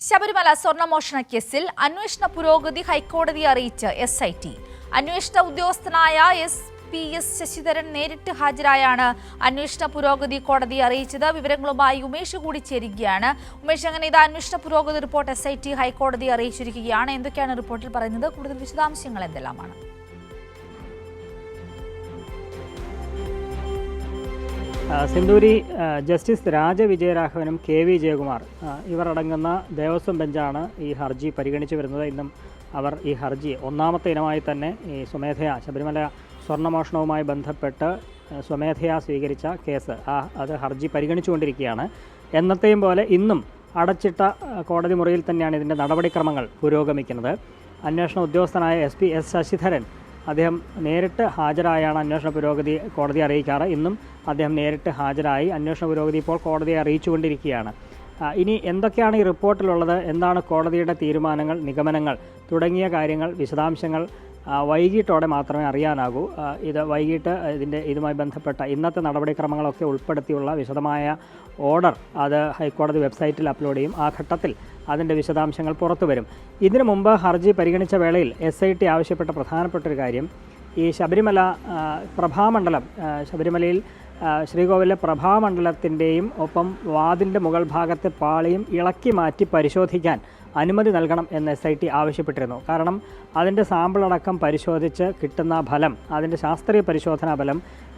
ശബരിമല സ്വർണ്ണമോഷണ കേസിൽ അന്വേഷണ പുരോഗതി ഹൈക്കോടതിയെ അറിയിച്ച് SIT. അന്വേഷണ ഉദ്യോഗസ്ഥനായ SP.S. ശശിധരൻ നേരിട്ട് ഹാജരായാണ് അന്വേഷണ പുരോഗതി കോടതിയെ അറിയിച്ചത്. വിവരങ്ങളുമായി ഉമേഷ് കൂടി ചേരുകയാണ്. ഉമേഷ്, അങ്ങനെ ഇത് അന്വേഷണ പുരോഗതി റിപ്പോർട്ട് SIT ഹൈക്കോടതിയെ അറിയിച്ചിരിക്കുകയാണ്. എന്തൊക്കെയാണ് റിപ്പോർട്ടിൽ പറയുന്നത്? കൂടുതൽ വിശദാംശങ്ങൾ എന്തെല്ലാമാണ്? സിന്ദൂരി, ജസ്റ്റിസ് രാജവിജയരാഘവനും KV ജയകുമാർ ഇവരടങ്ങുന്ന ദേവസ്വം ബെഞ്ചാണ് ഈ ഹർജി പരിഗണിച്ചു വരുന്നത്. ഇന്നും അവർ ഈ ഹർജി ഒന്നാമത്തെ ഇനമായി തന്നെ ഈ സ്വമേധയാ ശബരിമല സ്വർണ്ണമോഷണവുമായി ബന്ധപ്പെട്ട് സ്വമേധയാ സ്വീകരിച്ച കേസ് അത് ഹർജി പരിഗണിച്ചുകൊണ്ടിരിക്കുകയാണ്. എന്നത്തെയും പോലെ ഇന്നും അടച്ചിട്ട കോടതി മുറിയിൽ തന്നെയാണ് ഇതിൻ്റെ നടപടിക്രമങ്ങൾ പുരോഗമിക്കുന്നത്. അന്വേഷണ ഉദ്യോഗസ്ഥനായ SP.S. ശശിധരൻ അദ്ദേഹം നേരിട്ട് ഹാജരായാണ് അന്വേഷണ പുരോഗതി കോടതിയെ അറിയിക്കാറ്. ഇന്നും അദ്ദേഹം നേരിട്ട് ഹാജരായി അന്വേഷണ പുരോഗതി ഇപ്പോൾ കോടതിയെ അറിയിച്ചുകൊണ്ടിരിക്കുകയാണ്. ഇനി എന്തൊക്കെയാണ് ഈ റിപ്പോർട്ടിലുള്ളത്, എന്താണ് കോടതിയുടെ തീരുമാനങ്ങൾ, നിഗമനങ്ങൾ തുടങ്ങിയ കാര്യങ്ങൾ, വിശദാംശങ്ങൾ വൈകിട്ടോടെ മാത്രമേ അറിയാനാകൂ. ഇത് വൈകിട്ട് ഇതുമായി ബന്ധപ്പെട്ട ഇന്നത്തെ നടപടിക്രമങ്ങളൊക്കെ ഉൾപ്പെടുത്തിയുള്ള വിശദമായ ഓർഡർ അത് ഹൈക്കോടതി വെബ്സൈറ്റിൽ അപ്ലോഡ് ചെയ്യും. ആ ഘട്ടത്തിൽ അതിൻ്റെ വിശദാംശങ്ങൾ പുറത്തു വരും. ഇതിനു മുമ്പ് ഹർജി പരിഗണിച്ച വേളയിൽ SIT ആവശ്യപ്പെട്ട പ്രധാനപ്പെട്ടൊരു കാര്യം, ഈ ശബരിമല പ്രഭാമണ്ഡലം, ശബരിമലയിൽ ശ്രീകോവിലെ പ്രഭാമണ്ഡലത്തിൻ്റെയും ഒപ്പം വാതിലിൻ്റെ മുകൾ ഭാഗത്തെ പാളിയും ഇളക്കി മാറ്റി പരിശോധിക്കാൻ അനുമതി നൽകണം എന്ന് SIT ആവശ്യപ്പെട്ടിരുന്നു. കാരണം അതിൻ്റെ സാമ്പിളടക്കം പരിശോധിച്ച് കിട്ടുന്ന ഫലം, അതിൻ്റെ ശാസ്ത്രീയ പരിശോധനാ ഫലം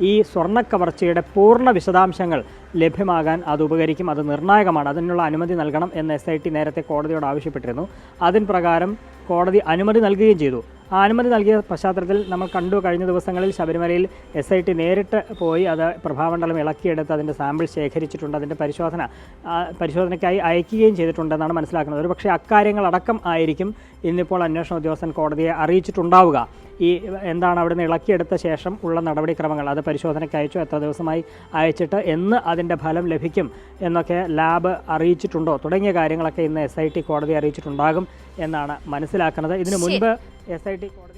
ഈ സ്വർണ്ണക്കവർച്ചയുടെ പൂർണ്ണ വിശദാംശങ്ങൾ ലഭ്യമാകാൻ അത് ഉപകരിക്കും, അത് നിർണായകമാണ്. അതിനുള്ള അനുമതി നൽകണം എന്ന് SIT നേരത്തെ കോടതിയോട് ആവശ്യപ്പെട്ടിരുന്നു. അതിന് പ്രകാരം കോടതി അനുമതി നൽകുകയും ചെയ്തു. ആ അനുമതി നൽകിയ പശ്ചാത്തലത്തിൽ നമ്മൾ കണ്ടു, കഴിഞ്ഞ ദിവസങ്ങളിൽ ശബരിമലയിൽ SIT നേരിട്ട് പോയി അത് പ്രഭാമണ്ഡലം ഇളക്കിയെടുത്ത് അതിൻ്റെ സാമ്പിൾ ശേഖരിച്ചിട്ടുണ്ട്. അതിൻ്റെ പരിശോധനയ്ക്കായി അയക്കുകയും ചെയ്തിട്ടുണ്ടെന്നാണ് മനസ്സിലാക്കുന്നത്. ഒരു പക്ഷേ അക്കാര്യങ്ങളടക്കം ആയിരിക്കും ഇന്നിപ്പോൾ അന്വേഷണ ഉദ്യോഗസ്ഥൻ കോടതിയെ അറിയിച്ചിട്ടുണ്ടാവുക. ഈ എന്താണ് അവിടുന്ന് ഇളക്കിയെടുത്ത ശേഷം ഉള്ള നടപടിക്രമങ്ങൾ, അത് പരിശോധനയ്ക്ക് അയച്ചു, എത്ര ദിവസമായി അയച്ചിട്ട് എന്ന് അതിൻ്റെ ഫലം ലഭിക്കും എന്നൊക്കെ ലാബ് അറിയിച്ചിട്ടുണ്ടോ തുടങ്ങിയ കാര്യങ്ങളൊക്കെ ഇന്ന് SIT കോടതിയെ അറിയിച്ചിട്ടുണ്ടാകും എന്നാണ് മനസ്സിലാക്കുന്നത്. ഇതിനു മുൻപ് SIT കോടതി